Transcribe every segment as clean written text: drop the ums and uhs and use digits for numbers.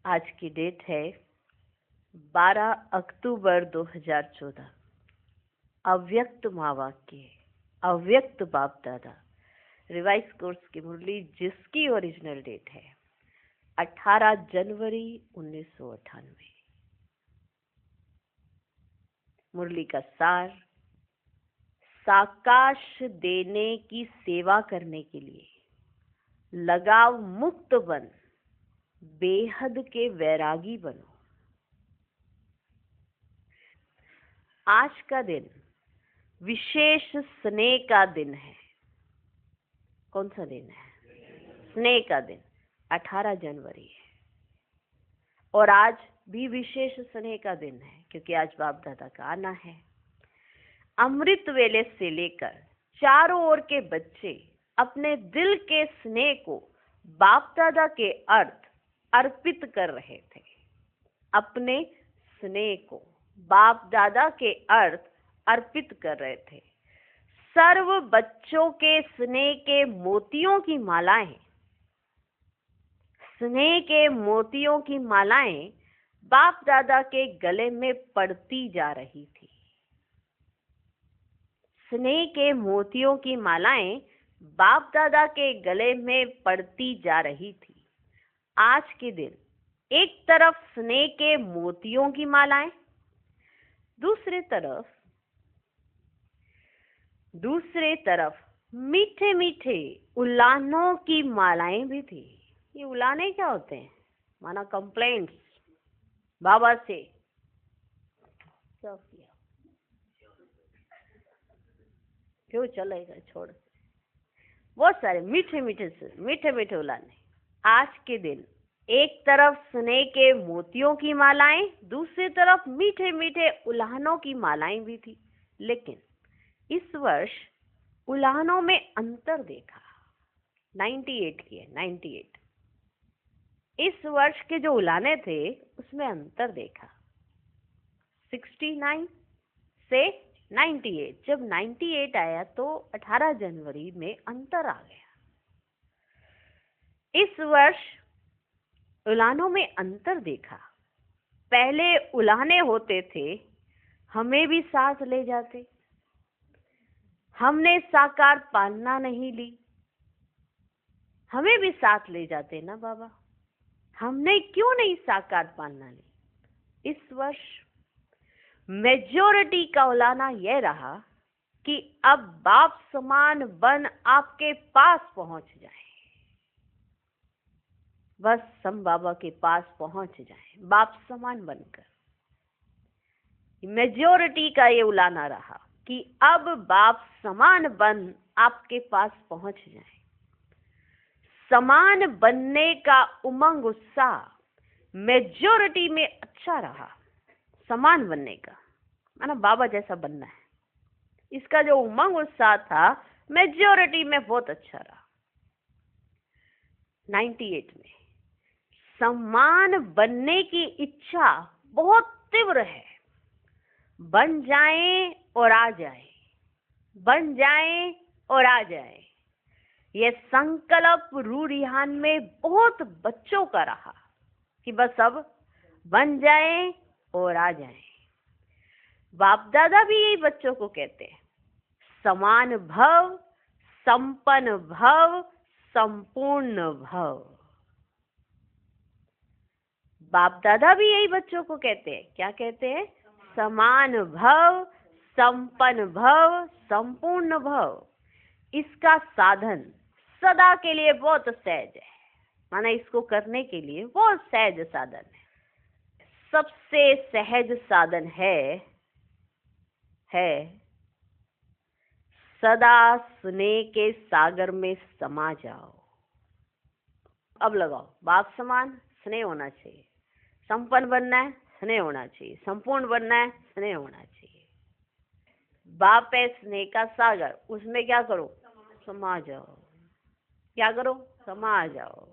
आज की डेट है 12 अक्टूबर 2014। अव्यक्त माँ वाक्य, अव्यक्त बाप दादा रिवाइज कोर्स की मुरली, जिसकी ओरिजिनल डेट है 18 जनवरी 1998। मुरली का सार, साकाश देने की सेवा करने के लिए लगाव मुक्त बन, बेहद के वैरागी बनो। आज का दिन विशेष स्नेह का दिन है। कौन सा दिन है? स्नेह का दिन, 18 जनवरी है। और आज भी विशेष स्नेह का दिन है क्योंकि आज बाप दादा का आना है। अमृत वेले से लेकर चारों ओर के बच्चे अपने दिल के स्नेह को बाप दादा के अर्पित कर रहे थे। अपने स्नेह को बाप दादा के अर्पित कर रहे थे। सर्व बच्चों के स्नेह के मोतियों की मालाएं, स्नेह के मोतियों की मालाएं बाप दादा के गले में पड़ती जा रही थी। स्नेह के मोतियों की मालाएं बाप दादा के गले में पड़ती जा रही थी। आज के दिन एक तरफ स्नेह के मोतियों की मालाएं, दूसरे तरफ मीठे मीठे उलानों की मालाएं भी थी। ये उलाने क्या होते हैं? माना कंप्लेंट्स बाबा से, क्या किया, क्यों चलेगा, छोड़। बहुत सारे मीठे मीठे उलाने। आज के दिन एक तरफ स्नेह के मोतियों की मालाएं, दूसरी तरफ मीठे मीठे उलाहनों की मालाएं भी थी। लेकिन इस वर्ष उलाहनों में अंतर देखा। 98 की है, 98। इस वर्ष के जो उलाने थे उसमें अंतर देखा। 69 से 98। जब 98 आया तो 18 जनवरी में अंतर आ गया। इस वर्ष उलानों में अंतर देखा। पहले उलाने होते थे, हमें भी सांस ले जाते, हमने साकार पालना नहीं ली, हमें भी साथ ले जाते ना बाबा। हमने क्यों नहीं साकार पालना ली? इस वर्ष मेजॉरिटी का उलाना यह रहा कि अब बाप समान बन आपके पास पहुंच जाए। बस हम बाबा के पास पहुंच जाए बाप समान बनकर। मेजॉरिटी का ये उलाना रहा कि अब बाप समान बन आपके पास पहुंच जाए। समान बनने का उमंग उत्साह मेजॉरिटी में अच्छा रहा। समान बनने का माना बाबा जैसा बनना है, इसका जो उमंग उत्साह था मेजॉरिटी में बहुत अच्छा रहा। 98 में समान बनने की इच्छा बहुत तीव्र है। बन जाएं और आ जाए, बन जाएं और आ जाए, यह संकल्प रूढ़ियान में बहुत बच्चों का रहा कि बस अब बन जाएं और आ जाएं। बाप दादा भी यही बच्चों को कहते हैं, समान भव, संपन्न भव, संपूर्ण भव। बाप दादा भी यही बच्चों को कहते हैं। क्या कहते हैं? समान भव, संपन्न भव, संपूर्ण भव। इसका साधन सदा के लिए बहुत सहज है, माना इसको करने के लिए बहुत सहज साधन है। सबसे सहज साधन है सदा स्नेह के सागर में समा जाओ। अब लगाओ, बाप समान स्नेह होना चाहिए, संपन्न बनना है स्नेह होना चाहिए, संपूर्ण बनना है स्नेह होना चाहिए। बाप है स्नेह का सागर, उसमें क्या करो? समा जाओ। क्या करो? समा जाओ।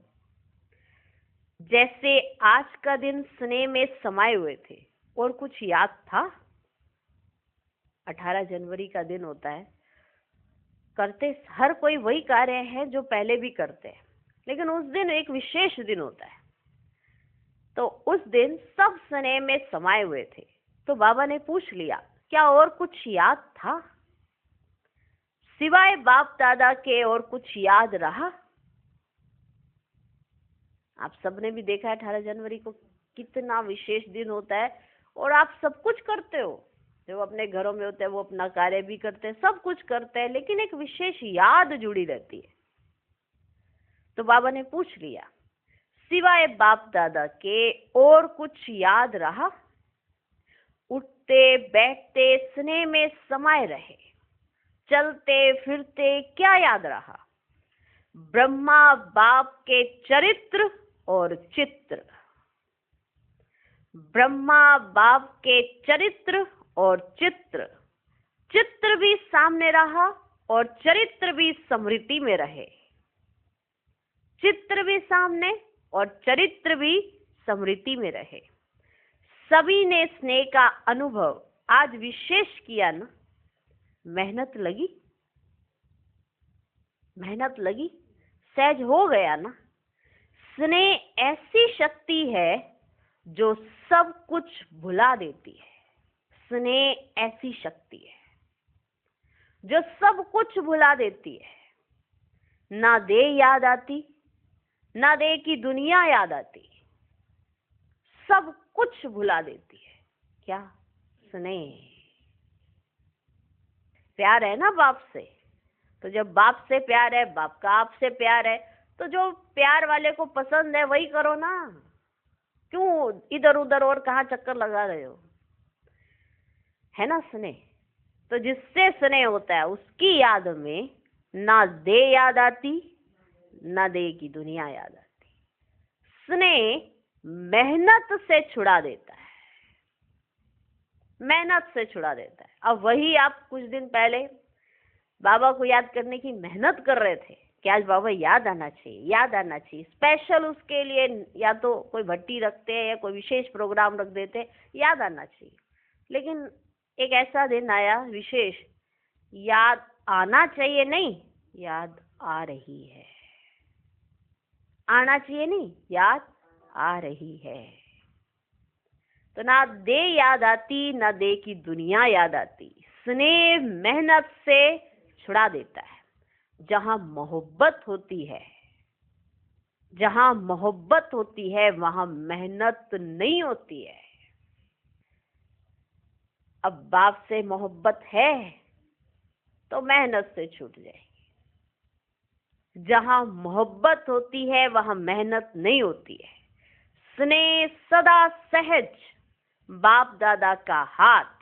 जैसे आज का दिन स्नेह में समाये हुए थे और कुछ याद था। 18 जनवरी का दिन होता है, करते हर कोई वही कार्य है जो पहले भी करते हैं, लेकिन उस दिन एक विशेष दिन होता है। तो उस दिन सब स्नेह में समाये हुए थे। तो बाबा ने पूछ लिया, क्या और कुछ याद था? सिवाय बाप दादा के और कुछ याद रहा? आप सबने भी देखा है 18 जनवरी को कितना विशेष दिन होता है, और आप सब कुछ करते हो। जो अपने घरों में होते हैं वो अपना कार्य भी करते हैं, सब कुछ करते हैं, लेकिन एक विशेष याद जुड़ी रहती है। तो बाबा ने पूछ लिया, सिवाय बाप दादा के और कुछ याद रहा? उठते बैठते स्नेह में समाये रहे, चलते फिरते क्या याद रहा? ब्रह्मा बाप के चरित्र और चित्र। ब्रह्मा बाप के चरित्र और चित्र। चित्र भी सामने रहा और चरित्र भी स्मृति में रहे। चित्र भी सामने और चरित्र भी स्मृति में रहे। सभी ने स्नेह का अनुभव आज विशेष किया ना। मेहनत लगी, मेहनत लगी, सहज हो गया ना। स्नेह ऐसी शक्ति है जो सब कुछ भुला देती है। स्नेह ऐसी शक्ति है जो सब कुछ भुला देती है। ना देह याद आती, ना देह की दुनिया याद आती, सब कुछ भुला देती है। क्या? स्नेह। प्यार है ना बाप से, तो जब बाप से प्यार है, बाप का आपसे प्यार है, तो जो प्यार वाले को पसंद है वही करो ना। क्यों इधर उधर और कहाँ चक्कर लगा रहे हो? है ना स्नेह। तो जिससे स्नेह होता है उसकी याद में ना देह याद आती, ना देह की दुनिया याद आती। स्नेह मेहनत से छुड़ा देता है, मेहनत से छुड़ा देता है। अब वही आप कुछ दिन पहले बाबा को याद करने की मेहनत कर रहे थे कि आज बाबा याद आना चाहिए, याद आना चाहिए। स्पेशल उसके लिए या तो कोई भट्टी रखते हैं या कोई विशेष प्रोग्राम रख देते, याद आना चाहिए। लेकिन एक ऐसा दिन आया विशेष, याद आना चाहिए नहीं, याद आ रही है। आना चाहिए नहीं, याद आ रही है। तो ना देह याद आती, ना देह की दुनिया याद आती। स्नेह मेहनत से छुड़ा देता है। जहां मोहब्बत होती है, जहां मोहब्बत होती है वहां मेहनत नहीं होती है। अब बाप से मोहब्बत है तो मेहनत से छूट जाएगी। जहां मोहब्बत होती है वहां मेहनत नहीं होती है। स्नेह सदा सहज बाप दादा का हाथ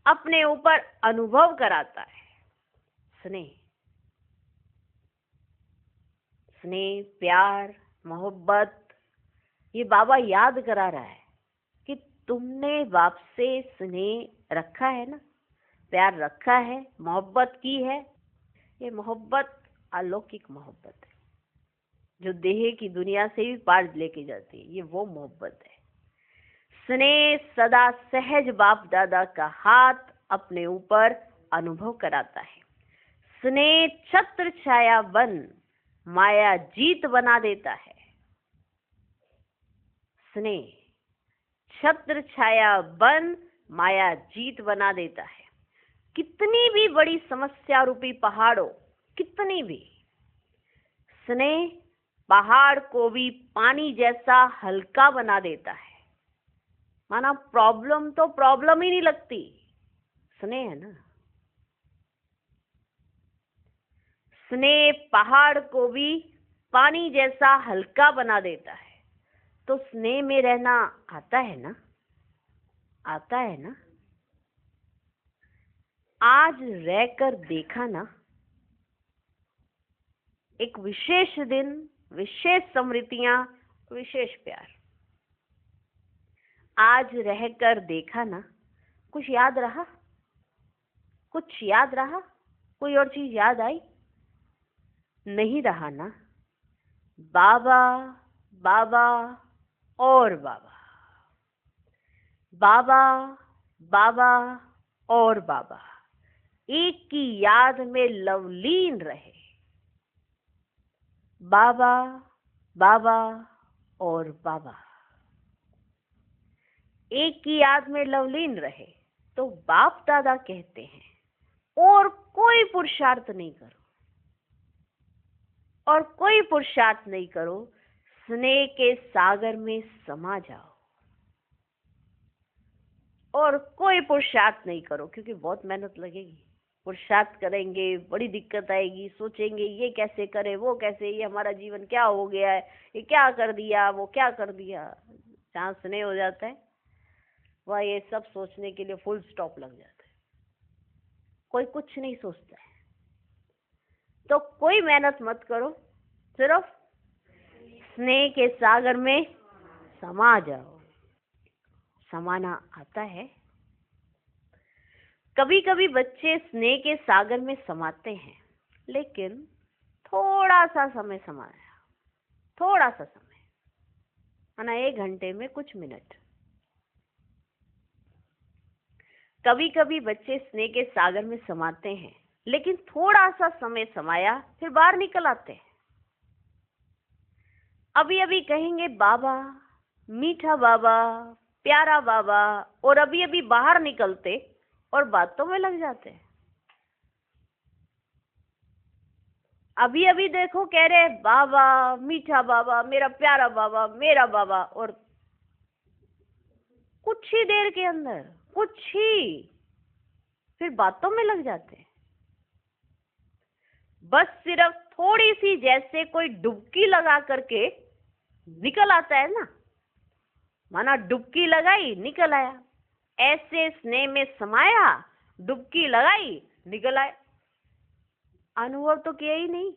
अपने ऊपर अनुभव कराता है। स्नेह, स्नेह, प्यार, मोहब्बत, ये बाबा याद करा रहा है कि तुमने बाप से स्नेह रखा है ना, प्यार रखा है, मोहब्बत की है। ये मोहब्बत अलौकिक मोहब्बत है जो देह की दुनिया से भी पार लेके जाती है। ये वो मोहब्बत है। स्नेह सदा सहज बाप दादा का हाथ अपने ऊपर अनुभव कराता है। स्नेह छत्र छाया बन माया जीत बना देता है। स्नेह छत्र छाया बन माया जीत बना देता है। कितनी भी बड़ी समस्या रूपी पहाड़ हो, कितनी भी, स्नेह पहाड़ को भी पानी जैसा हल्का बना देता है। माना प्रॉब्लम तो प्रॉब्लम ही नहीं लगती, स्नेह है ना। स्नेह पहाड़ को भी पानी जैसा हल्का बना देता है। तो स्नेह में रहना आता है ना, आता है ना। आज रहकर देखा ना, एक विशेष दिन, विशेष स्मृतियां, विशेष प्यार। आज रहकर देखा ना, कुछ याद रहा, कुछ याद रहा, कोई और चीज याद आई? नहीं रहा ना। बाबा, बाबा और बाबा, बाबा, बाबा और बाबा एक की याद में लवलीन रहे। बाबा, बाबा और बाबा। एक की याद में लवलीन रहे, तो बाप दादा कहते हैं और कोई पुरुषार्थ नहीं करो, और कोई पुरुषार्थ नहीं करो, स्नेह के सागर में समा जाओ। और कोई पुरुषार्थ नहीं करो, क्योंकि बहुत मेहनत लगेगी। पुरुषार्थ करेंगे, बड़ी दिक्कत आएगी, सोचेंगे ये कैसे करे, वो कैसे, ये हमारा जीवन क्या हो गया है, ये क्या कर दिया, वो क्या कर दिया। जहाँ स्नेह हो जाता है वह ये सब सोचने के लिए फुल स्टॉप लग जाता है, कोई कुछ नहीं सोचता है। तो कोई मेहनत मत करो, सिर्फ स्नेह के सागर में समा जाओ। समाना आता है। कभी कभी बच्चे स्नेह के सागर में समाते हैं, लेकिन थोड़ा सा समय समाया, थोड़ा सा समय, माना 1 घंटे में कुछ मिनट। कभी कभी बच्चे स्नेह के सागर में समाते हैं, लेकिन थोड़ा सा समय समाया फिर बाहर निकल आते हैं। अभी अभी कहेंगे बाबा, मीठा बाबा, प्यारा बाबा, और अभी अभी बाहर निकलते और बातों में लग जाते हैं। अभी अभी देखो कह रहे बाबा, मीठा बाबा, मेरा प्यारा बाबा, मेरा बाबा, और कुछ ही देर के अंदर, कुछ ही, फिर बातों में लग जाते हैं। बस सिर्फ थोड़ी सी, जैसे कोई डुबकी लगा करके निकल आता है ना, माना डुबकी लगाई निकल आया, ऐसे स्नेह में समाया, डुबकी लगाई निकल आए। अनुभव तो किया ही नहीं।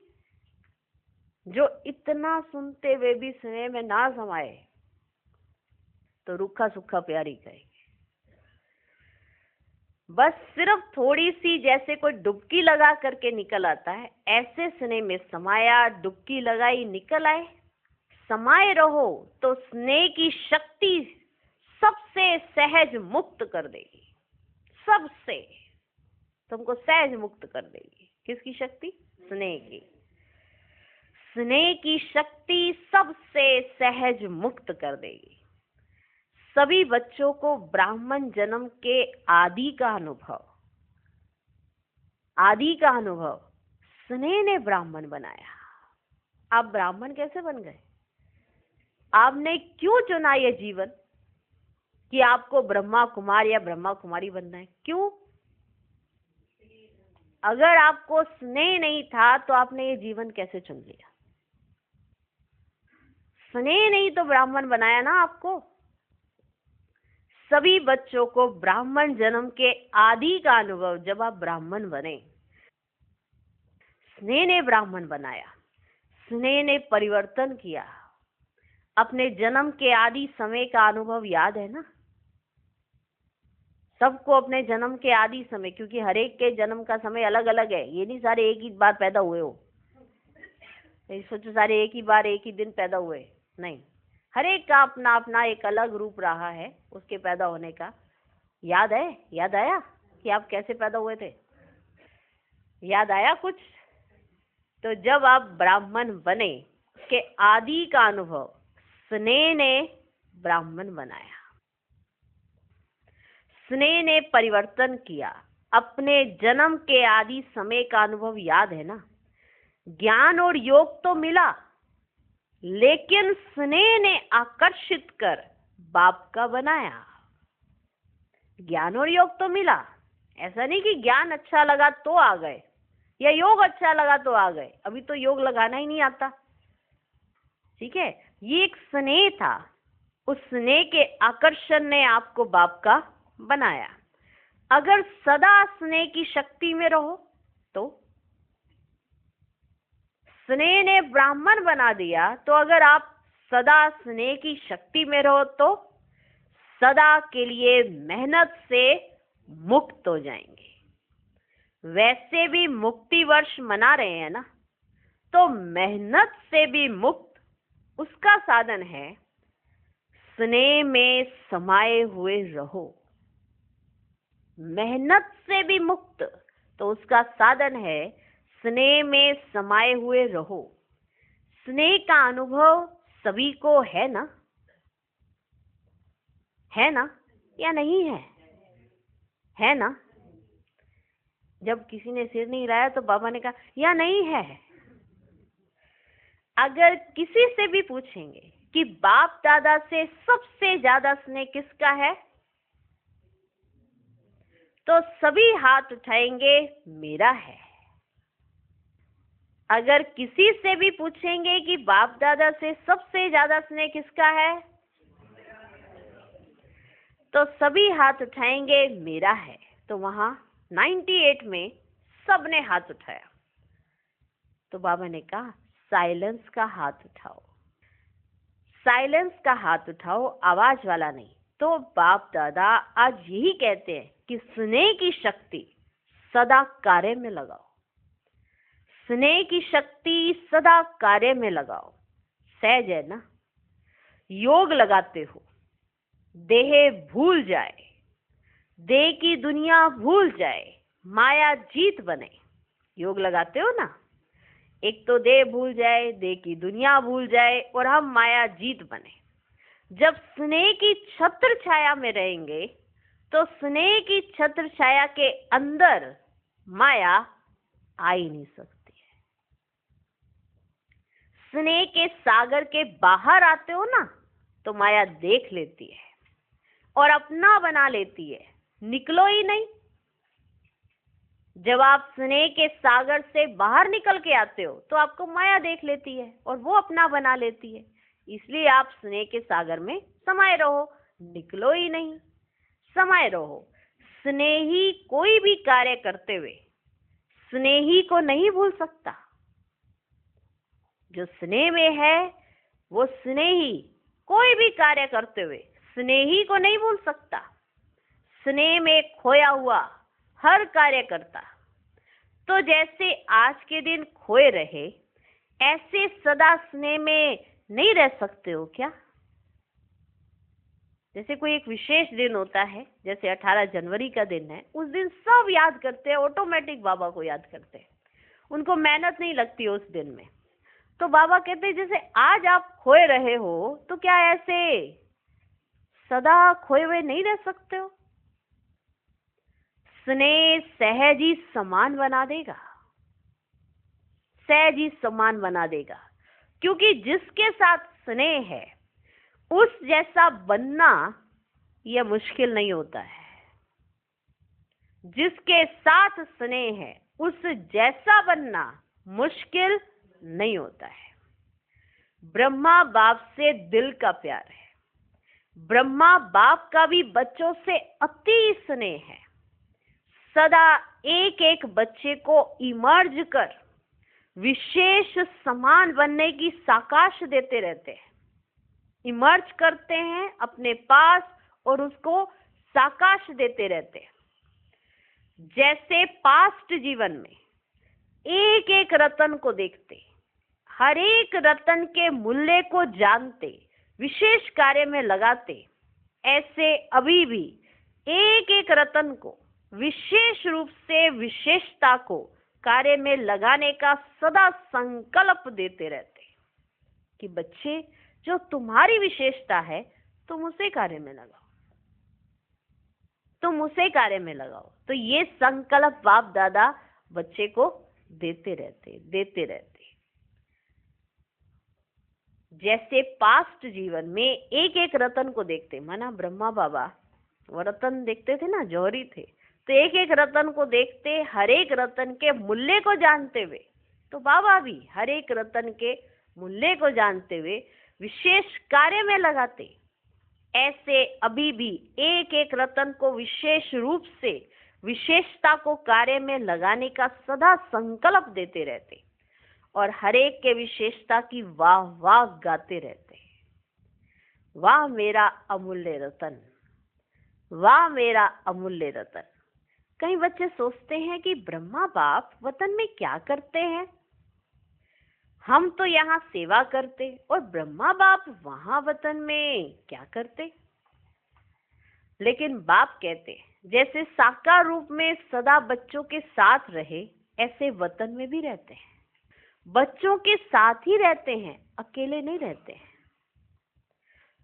जो इतना सुनते हुए भी स्नेह में ना समाए तो रूखा सूखा प्यार ही कहेंगे। बस सिर्फ थोड़ी सी, जैसे कोई डुबकी लगा करके निकल आता है, ऐसे स्नेह में समाया, डुबकी लगाई निकल आए। समाये रहो तो स्नेह की शक्ति सबसे सहज मुक्त कर देगी, सबसे तुमको सहज मुक्त कर देगी। किसकी शक्ति? स्नेह की। स्नेह की शक्ति सबसे सहज मुक्त कर देगी। सभी बच्चों को ब्राह्मण जन्म के आदि का अनुभव, आदि का अनुभव स्नेह ने ब्राह्मण बनाया। आप ब्राह्मण कैसे बन गए? आपने क्यों चुना यह जीवन कि आपको ब्रह्मा कुमार या ब्रह्मा कुमारी बनना है? क्यों? अगर आपको स्नेह नहीं था तो आपने ये जीवन कैसे चुन लिया? स्नेह नहीं तो ब्राह्मण बनाया ना आपको। सभी बच्चों को ब्राह्मण जन्म के आदि का अनुभव, जब आप ब्राह्मण बने, स्नेह ने ब्राह्मण बनाया, स्नेह ने परिवर्तन किया। अपने जन्म के आदि समय का अनुभव याद है ना सबको? अपने जन्म के आदि समय, क्योंकि हर एक के जन्म का समय अलग अलग है। ये नहीं सारे एक ही बार पैदा हुए हो, सोचो सारे एक ही बार एक ही दिन पैदा हुए, नहीं। हर एक का अपना अपना एक अलग रूप रहा है उसके पैदा होने का। याद है? याद आया कि आप कैसे पैदा हुए थे? याद आया कुछ? तो जब आप ब्राह्मण बने, के आदि का अनुभव स्नेह ने ब्राह्मण बनाया, स्नेह ने परिवर्तन किया। अपने जन्म के आदि समय का अनुभव याद है ना? ज्ञान और योग तो मिला, लेकिन स्नेह ने आकर्षित कर बाप का बनाया। ज्ञान और योग तो मिला, ऐसा नहीं कि ज्ञान अच्छा लगा तो आ गए या योग अच्छा लगा तो आ गए। अभी तो योग लगाना ही नहीं आता, ठीक है? ये एक स्नेह था, उस स्नेह के आकर्षण ने आपको बाप का बनाया। अगर सदा स्नेह की शक्ति में रहो तो स्नेह ने ब्राह्मण बना दिया, तो अगर आप सदा स्नेह की शक्ति में रहो तो सदा के लिए मेहनत से मुक्त हो जाएंगे। वैसे भी मुक्ति वर्ष मना रहे हैं ना, तो मेहनत से भी मुक्त उसका साधन है स्नेह में समाये हुए रहो। मेहनत से भी मुक्त तो उसका साधन है स्नेह में समाये हुए रहो। स्नेह का अनुभव सभी को है ना? है ना? या नहीं है? है ना? जब किसी ने सिर नहीं हिलाया तो बाबा ने कहा या नहीं है? अगर किसी से भी पूछेंगे कि बाप दादा से सबसे ज्यादा स्नेह किसका है, तो सभी हाथ उठाएंगे मेरा है। अगर किसी से भी पूछेंगे कि बाप दादा से सबसे ज्यादा स्नेह किसका है, तो सभी हाथ उठाएंगे मेरा है। तो वहां 98 में सबने हाथ उठाया। तो बाबा ने कहा साइलेंस का हाथ उठाओ, साइलेंस का हाथ उठाओ, आवाज वाला नहीं। तो बाप दादा आज यही कहते हैं कि स्नेह की शक्ति सदा कार्य में लगाओ, स्नेह की शक्ति सदा कार्य में लगाओ। सहज है ना? योग लगाते हो, देह भूल जाए, देह की दुनिया भूल जाए, माया जीत बने। योग लगाते हो ना, एक तो देह भूल जाए, देह की दुनिया भूल जाए और हम माया जीत बने। जब स्नेह की छत्र छाया में रहेंगे तो स्नेह की छत्र छाया के अंदर माया आ ही नहीं सकती है। स्नेह के सागर के बाहर आते हो ना तो माया देख लेती है और अपना बना लेती है, निकलो ही नहीं। जब आप स्नेह के सागर से बाहर निकल के आते हो तो आपको माया देख लेती है और वो अपना बना लेती है। इसलिए आप स्नेह के सागर में समाये रहो, निकलो ही नहीं, समाये रहो। स्नेही कोई भी कार्य करते हुए स्नेही को नहीं भूल सकता। जो स्नेह में है वो स्नेही कोई भी कार्य करते हुए स्नेही को नहीं भूल सकता। स्नेह में खोया हुआ हर कार्य करता। तो जैसे आज के दिन खोए रहे, ऐसे सदा स्नेह में नहीं रह सकते हो क्या? जैसे कोई एक विशेष दिन होता है, जैसे 18 जनवरी का दिन है, उस दिन सब याद करते हैं, ऑटोमेटिक बाबा को याद करते हैं, उनको मेहनत नहीं लगती उस दिन में। तो बाबा कहते हैं जैसे आज आप खोए रहे हो तो क्या ऐसे सदा खोए हुए नहीं रह सकते हो? स्नेह सहज ही समान बना देगा, सहज ही समान बना देगा। क्योंकि जिसके साथ स्नेह है उस जैसा बनना यह मुश्किल नहीं होता है। जिसके साथ स्नेह है उस जैसा बनना मुश्किल नहीं होता है। ब्रह्मा बाप से दिल का प्यार है, ब्रह्मा बाप का भी बच्चों से अति स्नेह है। सदा एक एक बच्चे को इमर्ज कर विशेष समान बनने की साकाश देते रहते हैं, इमर्ज करते हैं अपने पास और उसको साकाश देते रहते हैं। जैसे पास्ट जीवन में एक एक रतन को देखते, हर एक रतन के मूल्य को जानते, विशेष कार्य में लगाते, ऐसे अभी भी एक एक रतन को विशेष रूप से विशेषता को कार्य में लगाने का सदा संकल्प देते रहते कि बच्चे जो तुम्हारी विशेषता है तुम उसे कार्य में लगाओ, तुम उसे कार्य में लगाओ। तो ये संकल्प बाप दादा बच्चे को देते रहते। जैसे पास्ट जीवन में एक एक रतन को देखते, माना ब्रह्मा बाबा वो रतन देखते थे ना, जौहरी थे, तो एक एक रतन को देखते, हर एक रतन के मूल्य को जानते हुए, तो बाबा भी हर एक रतन के मूल्य को जानते हुए विशेष कार्य में लगाते। ऐसे अभी भी एक एक रतन को विशेष रूप से विशेषता को कार्य में लगाने का सदा संकल्प देते रहते और हर एक के विशेषता की वाह वाह गाते रहते। वाह मेरा अमूल्य रतन, वाह मेरा अमूल्य रतन। कई बच्चे सोचते हैं कि ब्रह्मा बाप वतन में क्या करते हैं, हम तो यहाँ सेवा करते और ब्रह्मा बाप वहां वतन में क्या करते। लेकिन बाप कहते जैसे साकार रूप में सदा बच्चों के साथ रहे, ऐसे वतन में भी रहते हैं, बच्चों के साथ ही रहते हैं, अकेले नहीं रहते हैं।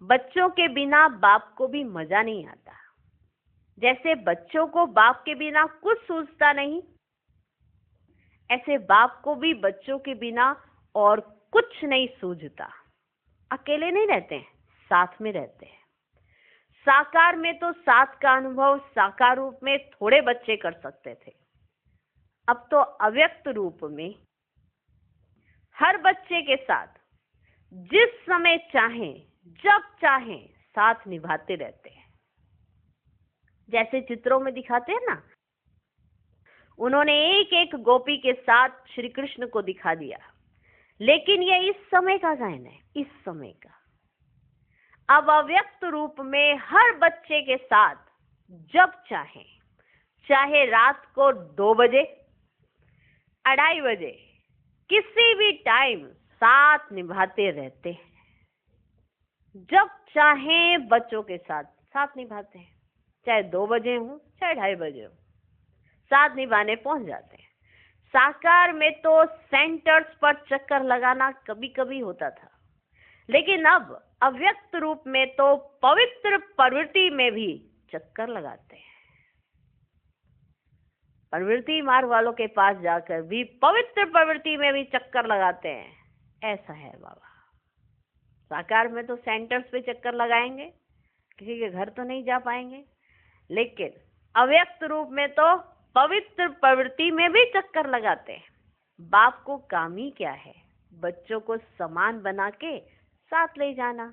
बच्चों के बिना बाप को भी मजा नहीं आता। जैसे बच्चों को बाप के बिना कुछ सूझता नहीं, ऐसे बाप को भी बच्चों के बिना और कुछ नहीं सूझता। अकेले नहीं रहते हैं, साथ में रहते हैं। साकार में तो साथ का अनुभव साकार रूप में थोड़े बच्चे कर सकते थे, अब तो अव्यक्त रूप में हर बच्चे के साथ जिस समय चाहें जब चाहें साथ निभाते रहते हैं। जैसे चित्रों में दिखाते हैं ना, उन्होंने एक एक गोपी के साथ श्री कृष्ण को दिखा दिया, लेकिन ये इस समय का गायन है, इस समय का। अब अव्यक्त रूप में हर बच्चे के साथ जब चाहे, चाहे रात को 2 बजे, 2:30 बजे, किसी भी टाइम साथ निभाते रहते हैं। जब चाहे बच्चों के साथ साथ निभाते हैं, चाहे 2 बजे हो चाहे 2:30 बजे हो, साथ निभाने पहुंच जाते हैं। साकार में तो सेंटर्स पर चक्कर लगाना कभी कभी होता था, लेकिन अब अव्यक्त रूप में तो पवित्र प्रवृत्ति में भी चक्कर लगाते हैं। प्रवृत्ति मार्ग वालों के पास जाकर भी पवित्र प्रवृत्ति में भी चक्कर लगाते हैं। ऐसा है बाबा। साकार में तो सेंटर्स पे चक्कर लगाएंगे, किसी के घर तो नहीं जा पाएंगे, लेकिन अव्यक्त रूप में तो पवित्र प्रवृत्ति में भी चक्कर लगाते हैं। बाप को काम ही क्या है? बच्चों को समान बना के साथ ले जाना,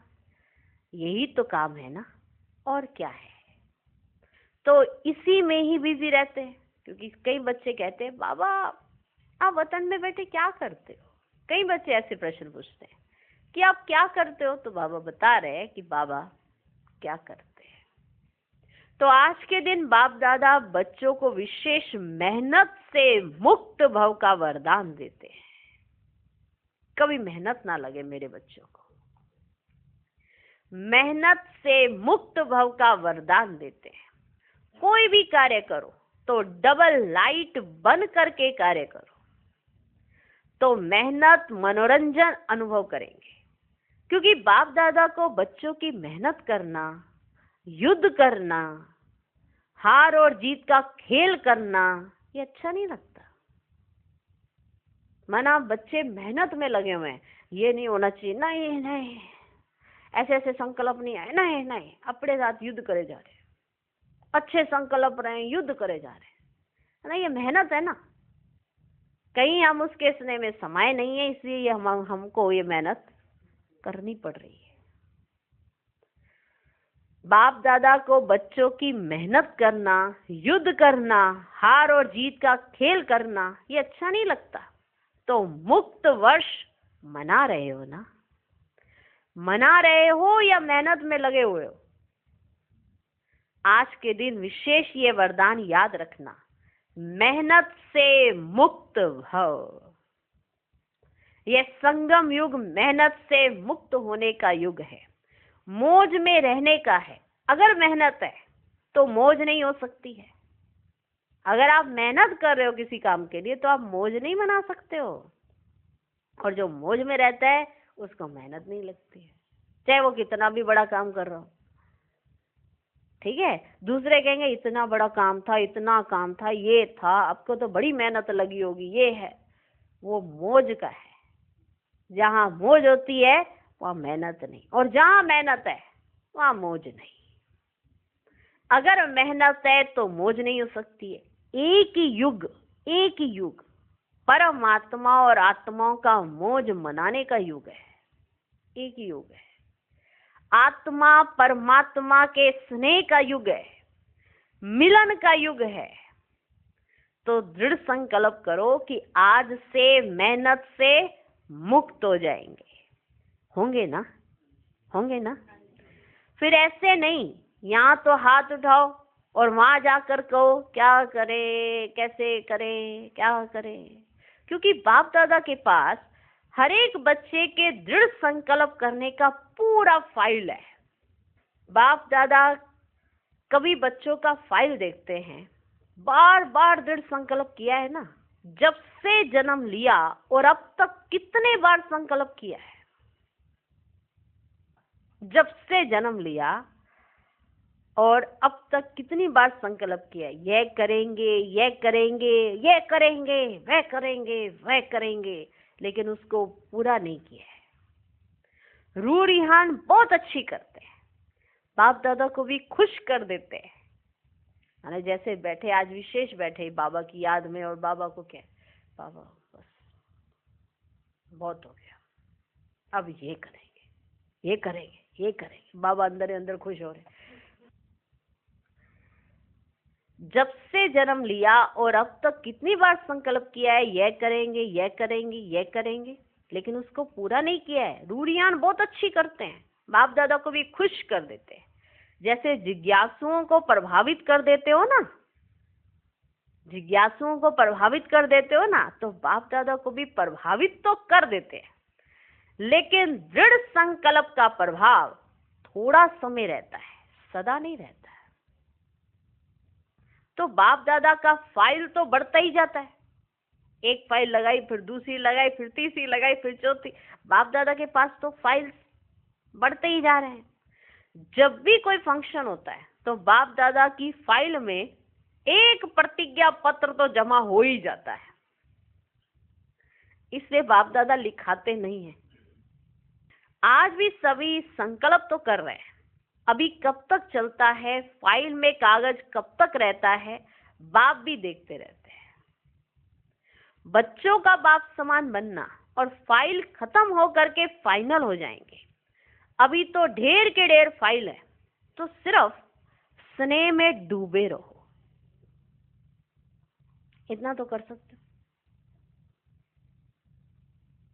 यही तो काम है ना, और क्या है। तो इसी में ही बिजी रहते हैं, क्योंकि कई बच्चे कहते हैं बाबा आप वतन में बैठे क्या करते हो। कई बच्चे ऐसे प्रश्न पूछते हैं कि आप क्या करते हो, तो बाबा बता रहे हैं कि बाबा क्या करते हैं। तो आज के दिन बाप दादा बच्चों को विशेष मेहनत से मुक्त भव का वरदान देते हैं। कभी मेहनत ना लगे मेरे बच्चों को, मेहनत से मुक्त भव का वरदान देते हैं। कोई भी कार्य करो तो डबल लाइट बन करके कार्य करो, तो मेहनत मनोरंजन अनुभव करेंगे। क्योंकि बाप दादा को बच्चों की मेहनत करना, युद्ध करना, हार और जीत का खेल करना ये अच्छा नहीं लगता। माना बच्चे मेहनत में लगे हुए हैं, ये नहीं होना चाहिए, नहीं नहीं, ऐसे ऐसे संकल्प नहीं आए, नहीं नहीं, अपने साथ युद्ध करे जा रहे, अच्छे संकल्प रहे, युद्ध करे जा रहे, नहीं, ये मेहनत है ना। कहीं हम उसके स्नेह में समाये नहीं है, इसलिए हमको ये मेहनत करनी पड़ रही है। बाप दादा को बच्चों की मेहनत करना, युद्ध करना, हार और जीत का खेल करना ये अच्छा नहीं लगता। तो मुक्त वर्ष मना रहे हो ना, मना रहे हो या मेहनत में लगे हुए हो। आज के दिन विशेष ये वरदान याद रखना, मेहनत से मुक्त भव। यह संगम युग मेहनत से मुक्त होने का युग है, मौज में रहने का है। अगर मेहनत है तो मौज नहीं हो सकती है। अगर आप मेहनत कर रहे हो किसी काम के लिए तो आप मौज नहीं मना सकते हो, और जो मौज में रहता है उसको मेहनत नहीं लगती है, चाहे वो कितना भी बड़ा काम कर रहा हो। ठीक है, दूसरे कहेंगे इतना बड़ा काम था, इतना काम था, ये था, आपको तो बड़ी मेहनत लगी होगी, ये है। वो मौज का है। जहां मौज होती है वहां मेहनत नहीं, और जहां मेहनत है वहां मौज नहीं। अगर मेहनत है तो मौज नहीं हो सकती है। एक ही युग परमात्मा और आत्माओं का मौज मनाने का युग है। एक ही युग है, आत्मा परमात्मा के स्नेह का युग है, मिलन का युग है। तो दृढ़ संकल्प करो कि आज से मेहनत से मुक्त हो जाएंगे। होंगे ना, होंगे ना। फिर ऐसे नहीं यहाँ तो हाथ उठाओ और वहां जाकर कहो क्या करे, कैसे करे, क्या करे। क्योंकि बाप दादा के पास हर एक बच्चे के दृढ़ संकल्प करने का पूरा फाइल है। बाप दादा कभी बच्चों का फाइल देखते हैं, बार बार दृढ़ संकल्प किया है ना, जब से जन्म लिया और अब तक कितने बार संकल्प किया है। जब से जन्म लिया और अब तक कितनी बार संकल्प किया, यह करेंगे, यह करेंगे, यह करेंगे, वह करेंगे, वह करेंगे, लेकिन उसको पूरा नहीं किया है। रूह रिहान बहुत अच्छी करते हैं, बाप दादा को भी खुश कर देते हैं। माने जैसे बैठे, आज विशेष बैठे बाबा की याद में, और बाबा को क्या, बाबा बस बहुत हो गया, अब ये करेंगे, ये करेंगे, ये करेंगे। बाबा अंदर ही अंदर खुश हो रहे। जब से जन्म लिया और अब तक कितनी बार संकल्प किया है, यह करेंगे, यह करेंगे, यह करेंगे, लेकिन उसको पूरा नहीं किया है। रूह रिहान बहुत अच्छी करते हैं, बाप दादा को भी खुश कर देते हैं। जैसे जिज्ञासुओं को प्रभावित कर देते हो ना, जिज्ञासुओं को प्रभावित कर देते हो ना, तो बाप दादा को भी प्रभावित तो कर देते हैं, लेकिन दृढ़ संकल्प का प्रभाव थोड़ा समय रहता है, सदा नहीं रहता है। तो बाप दादा का फाइल तो बढ़ता ही जाता है, एक फाइल लगाई, फिर दूसरी लगाई, फिर तीसरी लगाई, फिर चौथी। बाप दादा के पास तो फाइल बढ़ते ही जा रहे हैं। जब भी कोई फंक्शन होता है तो बाप दादा की फाइल में एक प्रतिज्ञा पत्र तो जमा हो ही जाता है, इसलिए बाप दादा लिखाते नहीं है। आज भी सभी संकल्प तो कर रहे हैं, अभी कब तक चलता है, फाइल में कागज कब तक रहता है, बाप भी देखते रहते हैं। बच्चों का बाप समान बनना और फाइल खत्म होकर के फाइनल हो जाएंगे। अभी तो ढेर के ढेर फाइल है, तो सिर्फ स्नेह में डूबे रहो, इतना तो कर सकते हो।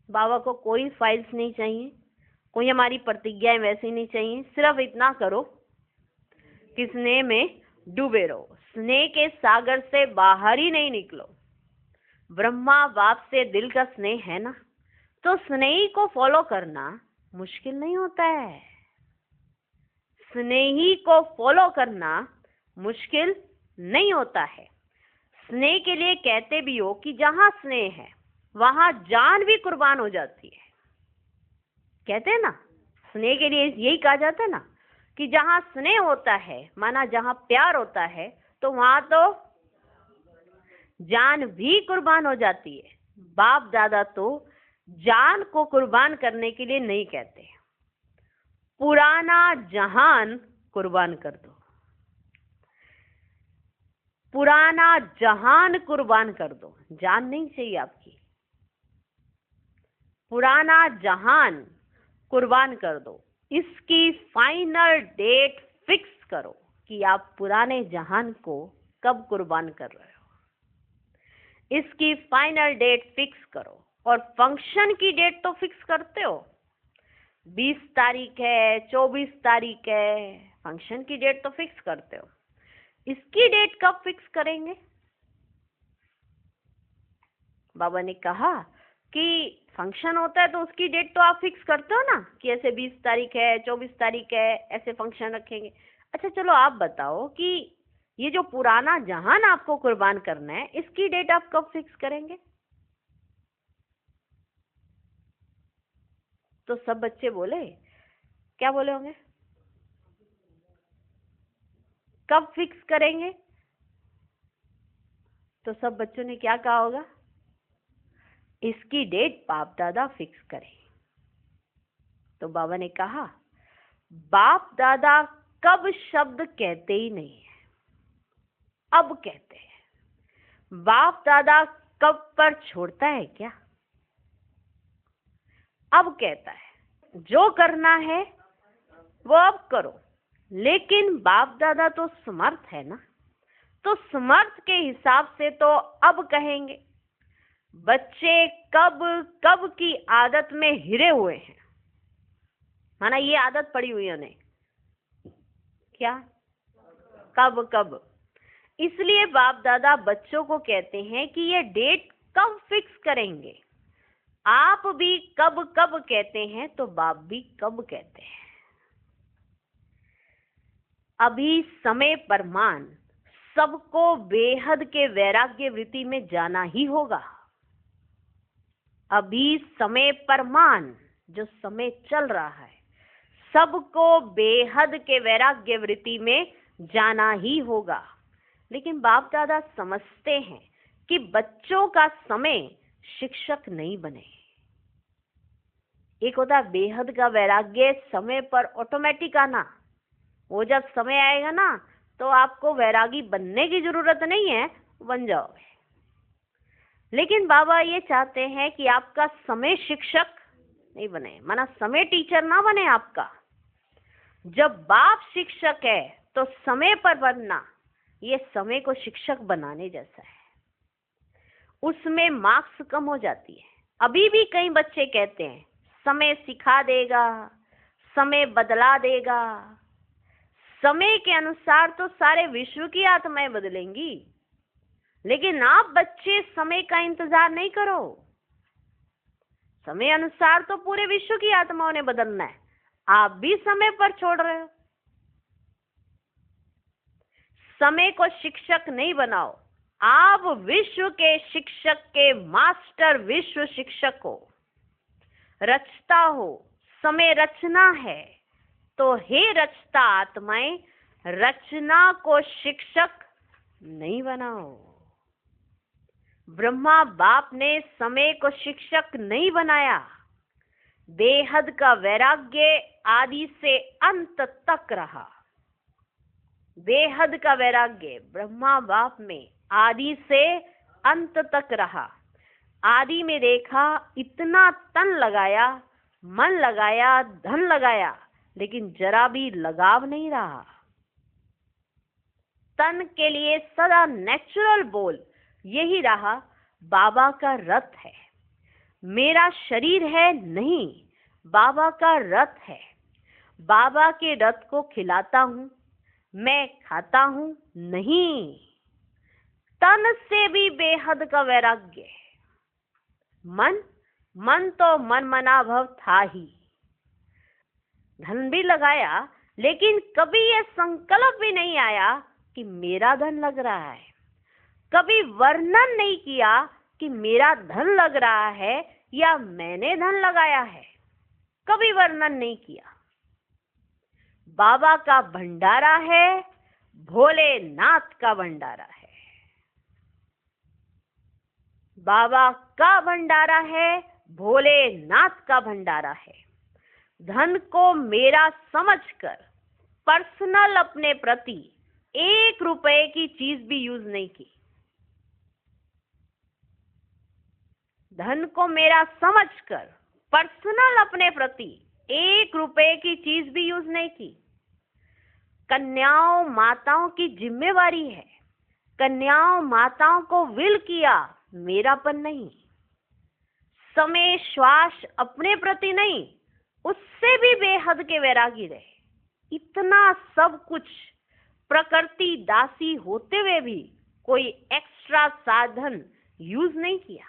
बाबा को कोई फाइल्स नहीं चाहिए, कोई हमारी प्रतिज्ञाएं वैसी नहीं चाहिए, सिर्फ इतना करो कि स्नेह में डूबे रहो। स्नेह के सागर से बाहर ही नहीं निकलो। ब्रह्मा बाप से दिल का स्नेह है ना, तो स्नेही को फॉलो करना मुश्किल नहीं होता है। स्नेही को फॉलो करना मुश्किल नहीं होता है। स्नेह के लिए कहते भी हो कि जहां स्नेह है वहां जान भी कुर्बान हो जाती है। कहते हैं ना, स्नेह के लिए यही कहा जाता है ना कि जहां स्नेह होता है, माना जहां प्यार होता है, तो वहां तो जान भी कुर्बान हो जाती है। बाप दादा तो जान को कुर्बान करने के लिए नहीं कहते, पुराना जहान कुर्बान कर दो, पुराना जहान कुर्बान कर दो। जान नहीं चाहिए आपकी, पुराना जहान कुर्बान कर दो। इसकी फाइनल डेट फिक्स करो कि आप पुराने जहान को कब कुर्बान कर रहे हो। इसकी फाइनल डेट फिक्स करो, और फंक्शन की डेट तो फिक्स करते हो, 20 तारीख है, 24 तारीख है, फंक्शन की डेट तो फिक्स करते हो। इसकी डेट कब फिक्स करेंगे? बाबा ने कहा कि फंक्शन होता है तो उसकी डेट तो आप फिक्स करते हो ना, कि ऐसे 20 तारीख है, 24 तारीख है, ऐसे फंक्शन रखेंगे। अच्छा चलो आप बताओ कि ये जो पुराना जहान आपको कुर्बान करना है, इसकी डेट आप कब फिक्स करेंगे? तो सब बच्चे बोले, क्या बोले होंगे? कब फिक्स करेंगे? तो सब बच्चों ने क्या कहा होगा? इसकी डेट बाप दादा फिक्स करें। तो बाबा ने कहा, बाप दादा कब शब्द कहते ही नहीं है, अब कहते हैं। बाप दादा कब पर छोड़ता है क्या? अब कहता है। जो करना है वो अब करो, लेकिन बाप दादा तो समर्थ है ना, तो समर्थ के हिसाब से तो अब कहेंगे। बच्चे कब कब की आदत में हिरे हुए हैं, माना ये आदत पड़ी हुई है उन्हें, क्या कब कब। इसलिए बाप दादा बच्चों को कहते हैं कि ये डेट कब फिक्स करेंगे। आप भी कब कब कहते हैं तो बाप भी कब कहते हैं। अभी समय परमान सबको बेहद के वैराग्य वृत्ति में जाना ही होगा। अभी समय परमान, जो समय चल रहा है, सबको बेहद के वैराग्य वृत्ति में जाना ही होगा। लेकिन बाप दादा समझते हैं कि बच्चों का समय शिक्षक नहीं बने। एक होता बेहद का वैराग्य, समय पर ऑटोमेटिक आना। वो जब समय आएगा ना तो आपको वैरागी बनने की जरूरत नहीं है, बन जाओगे। लेकिन बाबा ये चाहते हैं कि आपका समय शिक्षक नहीं बने, माना समय टीचर ना बने आपका। जब बाप शिक्षक है तो समय पर बनना ये समय को शिक्षक बनाने जैसा है। उसमें मार्क्स कम हो जाती है। अभी भी कई बच्चे कहते हैं समय सिखा देगा, समय बदला देगा। समय के अनुसार तो सारे विश्व की आत्माएं बदलेंगी, लेकिन आप बच्चे समय का इंतजार नहीं करो। समय अनुसार तो पूरे विश्व की आत्माओं ने बदलना है, आप भी समय पर छोड़ रहे हो। समय को शिक्षक नहीं बनाओ, आप विश्व के शिक्षक के मास्टर विश्व शिक्षक हो, रचता हो। समय रचना है तो हे रचता आत्माएं, रचना को शिक्षक नहीं बनाओ। ब्रह्मा बाप ने समय को शिक्षक नहीं बनाया। बेहद का वैराग्य आदि से अंत तक रहा। बेहद का वैराग्य ब्रह्मा बाप में आदि से अंत तक रहा। आदि में देखा इतना तन लगाया, मन लगाया, धन लगाया, लेकिन जरा भी लगाव नहीं रहा। तन के लिए सदा नेचुरल बोल यही रहा, बाबा का रथ है। मेरा शरीर है नहीं, बाबा का रथ है। बाबा के रथ को खिलाता हूं, मैं खाता हूं नहीं। तन से भी बेहद का वैराग्य। मन तो मन मना भव था ही। धन भी लगाया, लेकिन कभी यह संकल्प भी नहीं आया कि मेरा धन लग रहा है। कभी वर्णन नहीं किया कि मेरा धन लग रहा है या मैंने धन लगाया है। कभी वर्णन नहीं किया। बाबा का भंडारा है, भोलेनाथ का भंडारा है। बाबा का भंडारा है, भोलेनाथ का भंडारा है। धन को मेरा समझकर पर्सनल अपने प्रति 1 रुपए की चीज भी यूज नहीं की। धन को मेरा समझकर पर्सनल अपने प्रति 1 रुपए की चीज भी यूज नहीं की। कन्याओं माताओं की जिम्मेवारी है। कन्याओं माताओं को विल किया, मेरापन नहीं। समय श्वास अपने प्रति नहीं, उससे भी बेहद के वैरागी रहे। इतना सब कुछ प्रकृति दासी होते हुए भी कोई एक्स्ट्रा साधन यूज नहीं किया।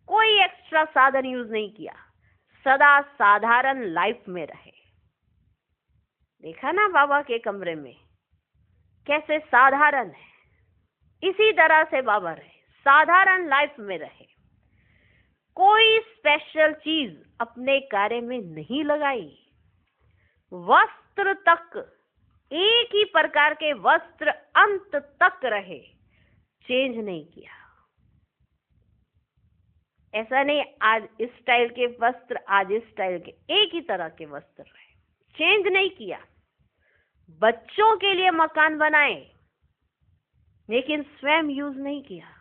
कोई एक्स्ट्रा साधन यूज नहीं किया। सदा साधारण लाइफ में रहे। देखा ना बाबा के कमरे में कैसे साधारण है। इसी तरह से बाबा रहे, साधारण लाइफ में रहे। कोई स्पेशल चीज अपने कार्य में नहीं लगाई। वस्त्र तक एक ही प्रकार के वस्त्र अंत तक रहे, चेंज नहीं किया। ऐसा नहीं आज इस स्टाइल के वस्त्र, आज इस स्टाइल के, एक ही तरह के वस्त्र रहे, चेंज नहीं किया। बच्चों के लिए मकान बनाए, लेकिन स्वयं यूज नहीं किया।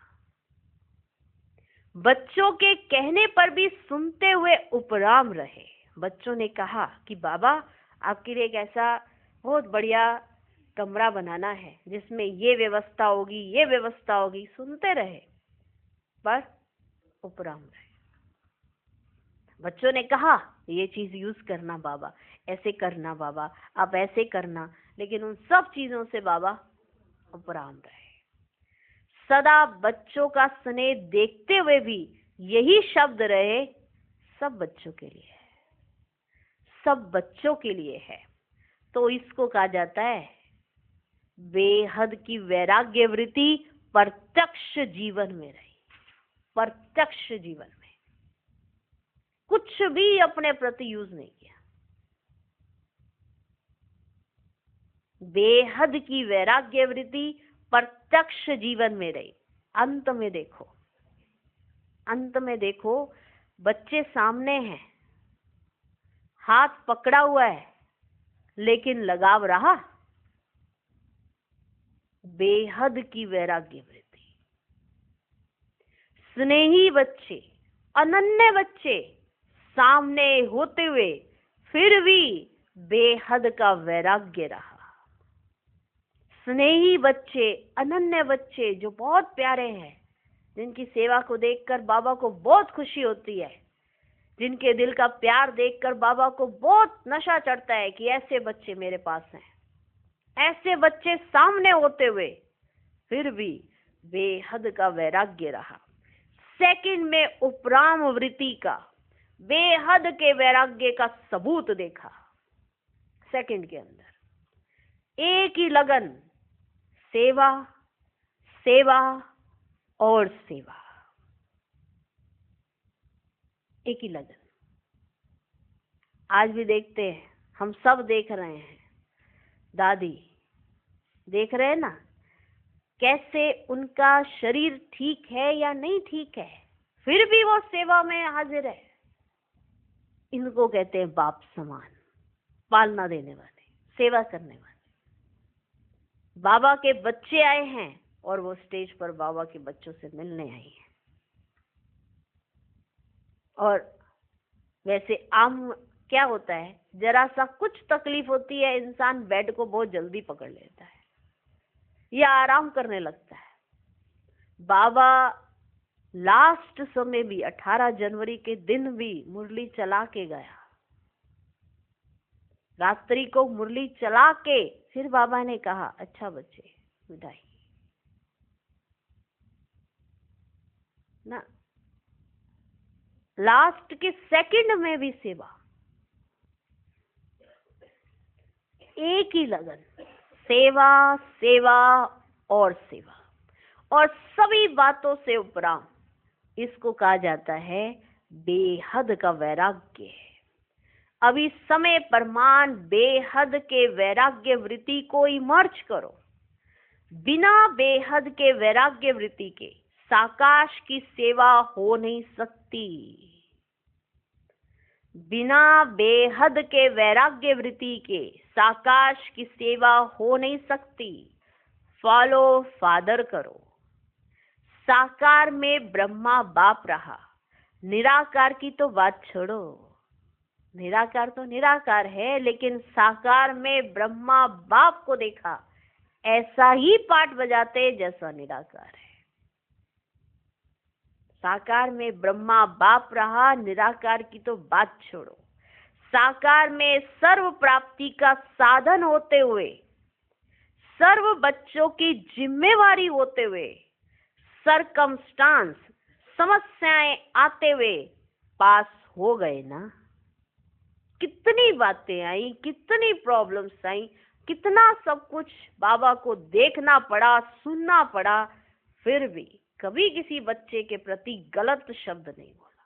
बच्चों के कहने पर भी सुनते हुए उपराम रहे। बच्चों ने कहा कि बाबा आपके लिए एक ऐसा बहुत बढ़िया कमरा बनाना है जिसमें ये व्यवस्था होगी, ये व्यवस्था होगी। सुनते रहे पर उपराम रहे। बच्चों ने कहा ये चीज यूज करना बाबा, ऐसे करना बाबा, आप ऐसे करना, लेकिन उन सब चीजों से बाबा उपराम रहे। सदा बच्चों का स्नेह देखते हुए भी यही शब्द रहे, सब बच्चों के लिए है, सब बच्चों के लिए है। तो इसको कहा जाता है बेहद की वैराग्य वृत्ति प्रत्यक्ष जीवन में रही। प्रत्यक्ष जीवन में कुछ भी अपने प्रति यूज नहीं किया। बेहद की वैराग्य वृत्ति प्रत्यक्ष जीवन में रही। अंत में देखो बच्चे सामने हैं, हाथ पकड़ा हुआ है, लेकिन लगाव रहा। बेहद की वैराग्य वृत्ति। स्नेही बच्चे, अनन्य बच्चे सामने होते हुए फिर भी बेहद का वैराग्य रहा। स्नेही बच्चे, अनन्य बच्चे जो बहुत प्यारे हैं, जिनकी सेवा को देखकर बाबा को बहुत खुशी होती है, जिनके दिल का प्यार देखकर बाबा को बहुत नशा चढ़ता है कि ऐसे बच्चे मेरे पास हैं। ऐसे बच्चे सामने होते हुए फिर भी बेहद का वैराग्य रहा। सेकंड में उपराम वृत्ति का, बेहद के वैराग्य का सबूत देखा। सेकंड के अंदर एक ही लगन, सेवा, सेवा और सेवा। एक ही लगन। आज भी देखते हैं, हम सब देख रहे हैं, दादी देख रहे हैं ना, कैसे उनका शरीर ठीक है या नहीं ठीक है, फिर भी वो सेवा में हाजिर है। इनको कहते हैं बाप समान, पालना देने वाले, सेवा करने वाले। बाबा के बच्चे आए हैं और वो स्टेज पर बाबा के बच्चों से मिलने आई हैं। और वैसे आम क्या होता है, जरा सा कुछ तकलीफ होती है, इंसान बेड को बहुत जल्दी पकड़ लेता है या आराम करने लगता है। बाबा लास्ट समय भी 18 जनवरी के दिन भी मुरली चला के गया। रात्रि को मुरली चला के फिर बाबा ने कहा, अच्छा बच्चे विदाई ना। लास्ट के सेकंड में भी सेवा, एक ही लगन, सेवा, सेवा और सेवा, और सभी बातों से उपराम। इसको कहा जाता है बेहद का वैराग्य। अभी समय प्रमाण बेहद के वैराग्य वृत्ति को इमर्ज करो। बिना बेहद के वैराग्य वृत्ति के साकाश की सेवा हो नहीं सकती। बिना बेहद के वैराग्य वृत्ति के साकाश की सेवा हो नहीं सकती। फॉलो फादर करो। साकार में ब्रह्मा बाप रहा, निराकार की तो बात छोड़ो। निराकार तो निराकार है, लेकिन साकार में ब्रह्मा बाप को देखा, ऐसा ही पाठ बजाते जैसा निराकार है। साकार में ब्रह्मा बाप रहा, निराकार की तो बात छोड़ो। साकार में सर्व प्राप्ति का साधन होते हुए, सर्व बच्चों की जिम्मेवारी होते हुए, सरकमस्टांस समस्याएं आते हुए पास हो गए ना। कितनी बातें आई, कितनी प्रॉब्लम्स आई, कितना सब कुछ बाबा को देखना पड़ा, सुनना पड़ा, फिर भी कभी किसी बच्चे के प्रति गलत शब्द नहीं बोला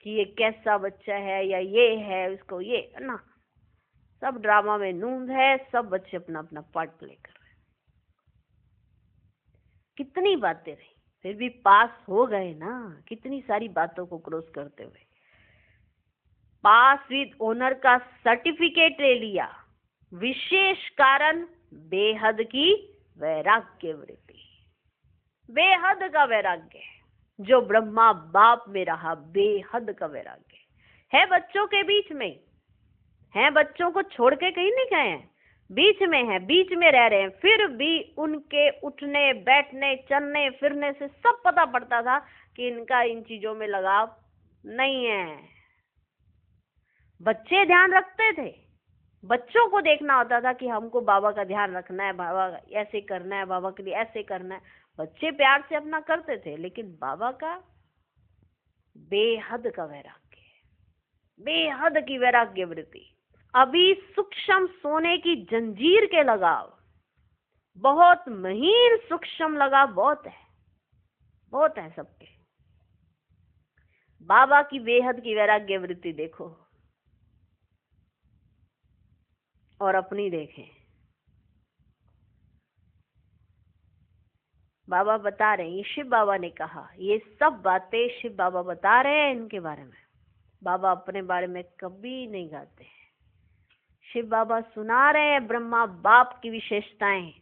कि ये कैसा बच्चा है या ये है, उसको ये ना। सब ड्रामा में नूंद है, सब बच्चे अपना अपना पार्ट प्ले कर रहे हैं। कितनी बातें रही, फिर भी पास हो गए ना, कितनी सारी बातों को क्रॉस करते हुए। पास विद ऑनर का सर्टिफिकेट ले लिया। विशेष कारण बेहद की वैराग्य वृत्ति। बेहद का वैराग्य जो ब्रह्मा बाप में रहा, बेहद का वैराग्य है। बच्चों के बीच में है, बच्चों को छोड़ के कहीं नहीं गए हैं, बीच में है, बीच में रह रहे हैं, फिर भी उनके उठने बैठने चलने फिरने से सब पता पड़ता था कि इनका इन चीजों में लगाव नहीं है। बच्चे ध्यान रखते थे, बच्चों को देखना होता था कि हमको बाबा का ध्यान रखना है, बाबा ऐसे करना है, बाबा के लिए ऐसे करना है। बच्चे प्यार से अपना करते थे, लेकिन बाबा का बेहद का वैराग्य, बेहद की वैराग्य वृत्ति। अभी सूक्ष्म सोने की जंजीर के लगाव, बहुत महीन सूक्ष्म लगाव बहुत है सबके। बाबा की बेहद की वैराग्य वृत्ति देखो और अपनी देखें। बाबा बता रहे हैं, ये शिव बाबा ने कहा, ये सब बातें शिव बाबा बता रहे हैं इनके बारे में। बाबा अपने बारे में कभी नहीं गाते हैं। शिव बाबा सुना रहे हैं ब्रह्मा बाप की विशेषताएं,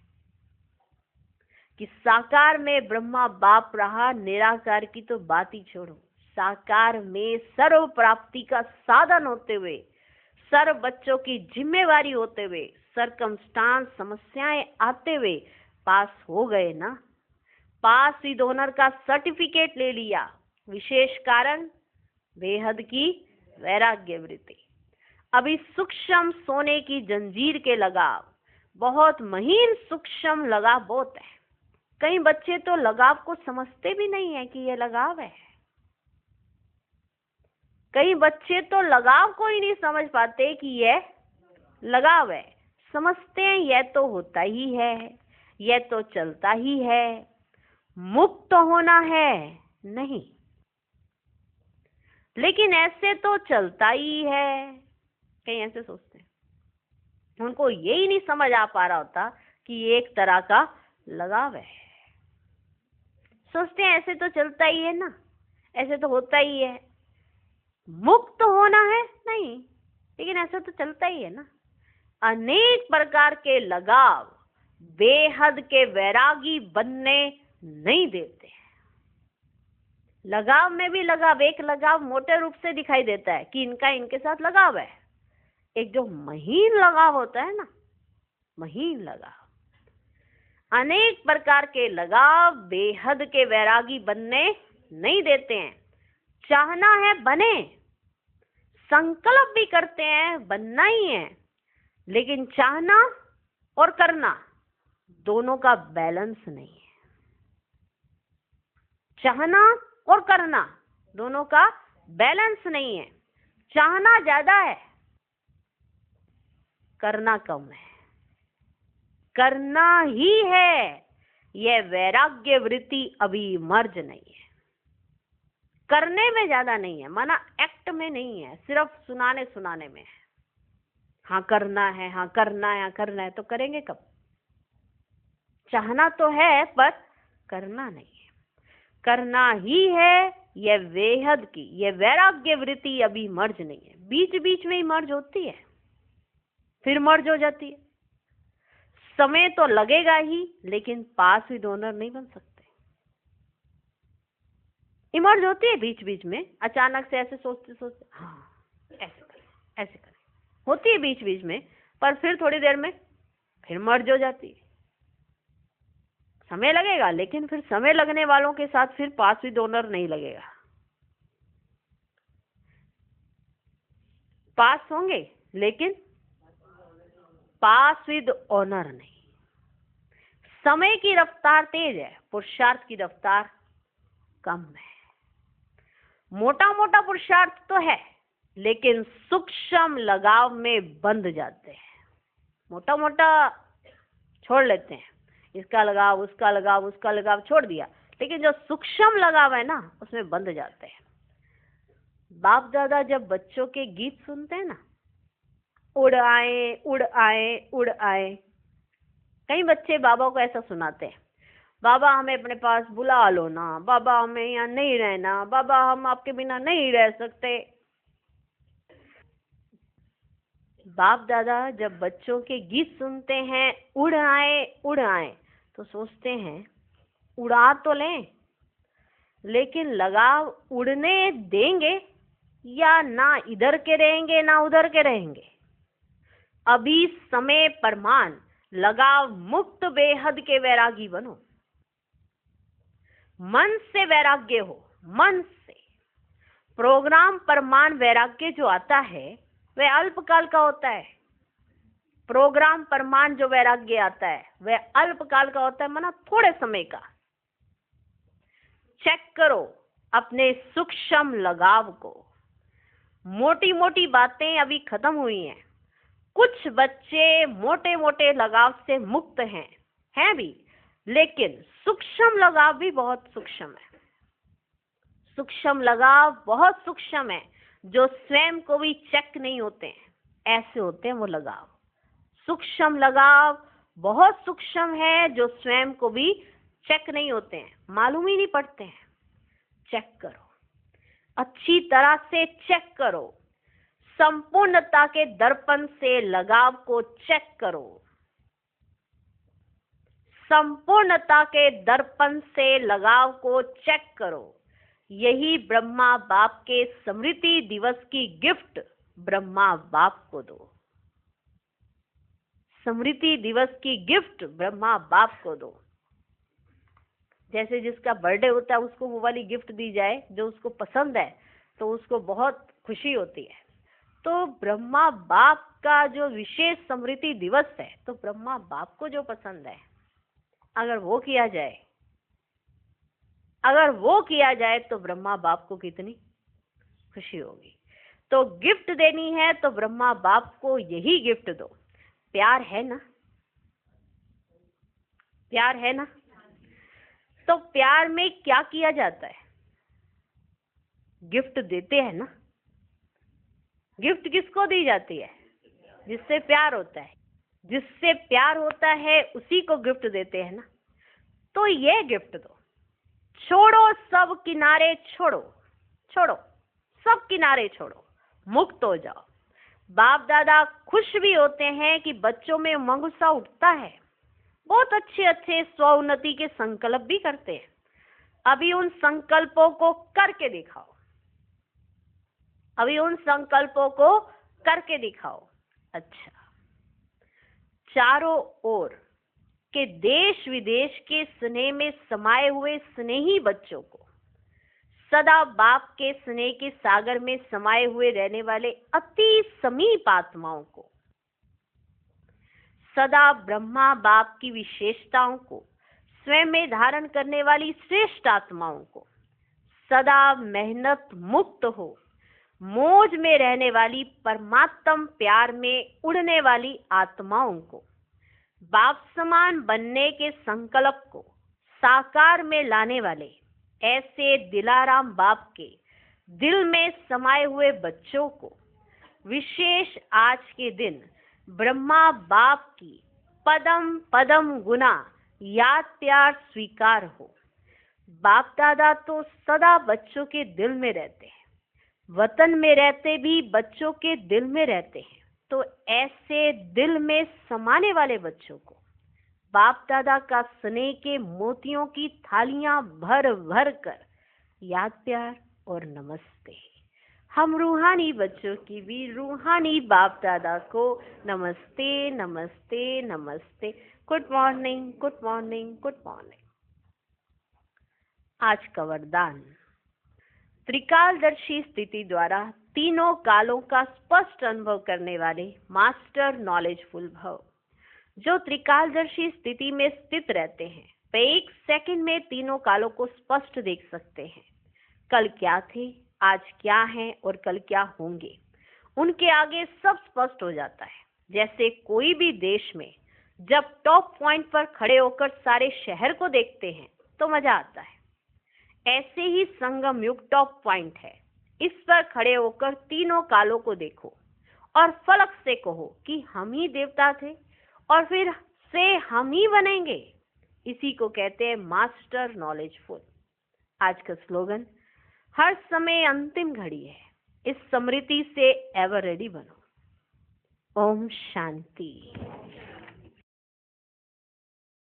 कि साकार में ब्रह्मा बाप रहा, निराकार की तो बात ही छोड़ो, साकार में सर्व प्राप्ति का साधन होते हुए, सर्व बच्चों की जिम्मेवारी होते हुए, सरकमस्टांस समस्याएं आते हुए पास हो गए ना, पास विद ऑनर का सर्टिफिकेट ले लिया। विशेष कारण बेहद की वैराग्य वृत्ति। अभी सूक्ष्म सोने की जंजीर के लगाव, बहुत महीन सूक्ष्म लगाव बहुत है। कई बच्चे तो लगाव को समझते भी नहीं है कि ये लगाव है। कई बच्चे तो लगाव को ही नहीं समझ पाते कि ये लगाव है। समझते हैं यह तो होता ही है, यह तो चलता ही है, मुक्त होना है नहीं। लेकिन ऐसे तो चलता ही है, कई ऐसे सोचते हैं। उनको यही नहीं समझ आ पा रहा होता कि ये एक तरह का लगाव है। सोचते हैं ऐसे तो चलता ही है ना, ऐसे तो होता ही है, मुक्त होना है नहीं, लेकिन ऐसा तो चलता ही है ना। अनेक प्रकार के लगाव बेहद के वैरागी बनने नहीं देते। लगाव में भी लगाव, एक लगाव मोटे रूप से दिखाई देता है कि इनका इनके साथ लगाव है। एक जो महीन लगाव होता है ना, महीन लगाव, अनेक प्रकार के लगाव बेहद के वैरागी बनने नहीं देते हैं। चाहना है बने, संकल्प भी करते हैं बनना ही है, लेकिन चाहना और करना दोनों का बैलेंस नहीं है। चाहना और करना दोनों का बैलेंस नहीं है। चाहना ज्यादा है, करना कम है। करना ही है, यह वैराग्य वृत्ति अभी मर्ज नहीं है। करने में ज्यादा नहीं है, माना एक्ट में नहीं है, सिर्फ सुनाने सुनाने में है। हाँ करना है, हाँ करना है, हाँ करना है, तो करेंगे कब? चाहना तो है पर करना नहीं है। करना ही है, यह बेहद की, यह वैराग्य वृत्ति अभी मर्ज नहीं है। बीच बीच में ही मर्ज होती है, फिर मर्ज हो जाती है। समय तो लगेगा ही, लेकिन पास विद ऑनर नहीं बन सकते। इमर्ज होती है बीच बीच में, अचानक से ऐसे सोचते सोचते हाँ ऐसे करें, ऐसे करें, होती है बीच बीच में, पर फिर थोड़ी देर में फिर मर्ज हो जाती है। समय लगेगा, लेकिन फिर समय लगने वालों के साथ फिर पास विद ऑनर नहीं लगेगा। पास होंगे लेकिन पास विद ऑनर नहीं। समय की रफ्तार तेज है, पुरुषार्थ की रफ्तार कम है। मोटा मोटा पुरुषार्थ तो है, लेकिन सूक्ष्म लगाव में बंध जाते हैं। मोटा मोटा छोड़ लेते हैं, इसका लगाव, उसका लगाव, उसका लगाव छोड़ दिया, लेकिन जो सूक्ष्म लगाव है ना, उसमें बंध जाते हैं। बाप दादा जब बच्चों के गीत सुनते हैं ना, उड़ आए उड़ आए उड़ आए, कई बच्चे बाबा को ऐसा सुनाते हैं, बाबा हमें अपने पास बुला लो ना, बाबा हमें यहाँ नहीं रहना, बाबा हम आपके बिना नहीं रह सकते। बाप दादा जब बच्चों के गीत सुनते हैं उड़ आए, तो सोचते हैं उड़ा तो लें, लेकिन लगाव उड़ने देंगे या ना इधर के रहेंगे ना उधर के रहेंगे। अभी समय प्रमाण, लगाव मुक्त बेहद के वैरागी बनो। मन से वैराग्य हो, मन से। प्रोग्राम प्रमाण वैराग्य जो आता है वह अल्पकाल का होता है। प्रोग्राम प्रमाण जो वैराग्य आता है वह अल्पकाल का होता है, माना थोड़े समय का। चेक करो अपने सूक्ष्म लगाव को। मोटी मोटी बातें अभी खत्म हुई हैं। कुछ बच्चे मोटे मोटे लगाव से मुक्त हैं भी, लेकिन सूक्ष्म लगाव भी बहुत सूक्ष्म है। सूक्ष्म लगाव बहुत सूक्ष्म है, जो स्वयं को भी चेक नहीं होते हैं, ऐसे होते हैं वो लगाव। सूक्ष्म लगाव बहुत सूक्ष्म है, जो स्वयं को भी चेक नहीं होते हैं, मालूम ही नहीं पड़ते हैं। चेक करो, अच्छी तरह से चेक करो, संपूर्णता के दर्पण से लगाव को चेक करो, संपूर्णता के दर्पण से लगाव को चेक करो। यही ब्रह्मा बाप के स्मृति दिवस की गिफ्ट ब्रह्मा बाप को दो। स्मृति दिवस की गिफ्ट ब्रह्मा बाप को दो। जैसे जिसका बर्थडे होता है उसको वो वाली गिफ्ट दी जाए जो उसको पसंद है, तो उसको बहुत खुशी होती है। तो ब्रह्मा बाप का जो विशेष स्मृति दिवस है, तो ब्रह्मा बाप को जो पसंद है, अगर वो किया जाए तो ब्रह्मा बाप को कितनी खुशी होगी। तो गिफ्ट देनी है तो ब्रह्मा बाप को यही गिफ्ट दो। प्यार है ना? प्यार है ना? तो प्यार में क्या किया जाता है? गिफ्ट देते हैं ना। गिफ्ट किसको दी जाती है? जिससे प्यार होता है। जिससे प्यार होता है उसी को गिफ्ट देते हैं ना। तो ये गिफ्ट दो। छोड़ो सब किनारे, छोड़ो सब किनारे छोड़ो, मुक्त हो जाओ। बाप दादा खुश भी होते हैं कि बच्चों में उमंग सा उठता है। बहुत अच्छे स्वउन्नति के संकल्प भी करते हैं। अभी उन संकल्पों को करके दिखाओ। अच्छा, चारों ओर के देश विदेश के स्नेह में समाये हुए स्नेही बच्चों को, सदा बाप के स्नेह के सागर में समाये हुए रहने वाले अति समीप आत्माओं को, सदा ब्रह्मा बाप की विशेषताओं को स्वयं में धारण करने वाली श्रेष्ठ आत्माओं को, सदा मेहनत मुक्त हो मौज में रहने वाली परमात्म प्यार में उड़ने वाली आत्माओं को, बाप समान बनने के संकल्प को साकार में लाने वाले ऐसे दिलाराम बाप के दिल में समाये हुए बच्चों को विशेष आज के दिन ब्रह्मा बाप की पदम पदम गुना याद प्यार स्वीकार हो। बाप दादा तो सदा बच्चों के दिल में रहते हैं, वतन में रहते भी बच्चों के दिल में रहते हैं। तो ऐसे दिल में समाने वाले बच्चों को बाप दादा का स्नेह के मोतियों की थालियां भर भर कर याद प्यार और नमस्ते। हम रूहानी बच्चों की भी रूहानी बाप दादा को नमस्ते नमस्ते नमस्ते। Good morning, good morning, good morning. आज का वरदान, त्रिकालदर्शी स्थिति द्वारा तीनों कालों का स्पष्ट अनुभव करने वाले मास्टर नॉलेजफुल भव, जो त्रिकालदर्शी स्थिति में स्थित रहते हैं, वे 1 सेकंड में तीनों कालों को स्पष्ट देख सकते हैं। कल क्या थे, आज क्या हैं और कल क्या होंगे, उनके आगे सब स्पष्ट हो जाता है। जैसे कोई भी देश में जब टॉप पॉइंट पर खड़े होकर सारे शहर को देखते हैं तो मजा आता है, ऐसे ही संगम युग टॉप पॉइंट है। इस पर खड़े होकर तीनों कालों को देखो और फलक से कहो कि हम ही देवता थे और फिर से हम ही बनेंगे। इसी को कहते हैं मास्टर नॉलेजफुल। आज का स्लोगन, हर समय अंतिम घड़ी है, इस स्मृति से एवर रेडी बनो। ओम शांति।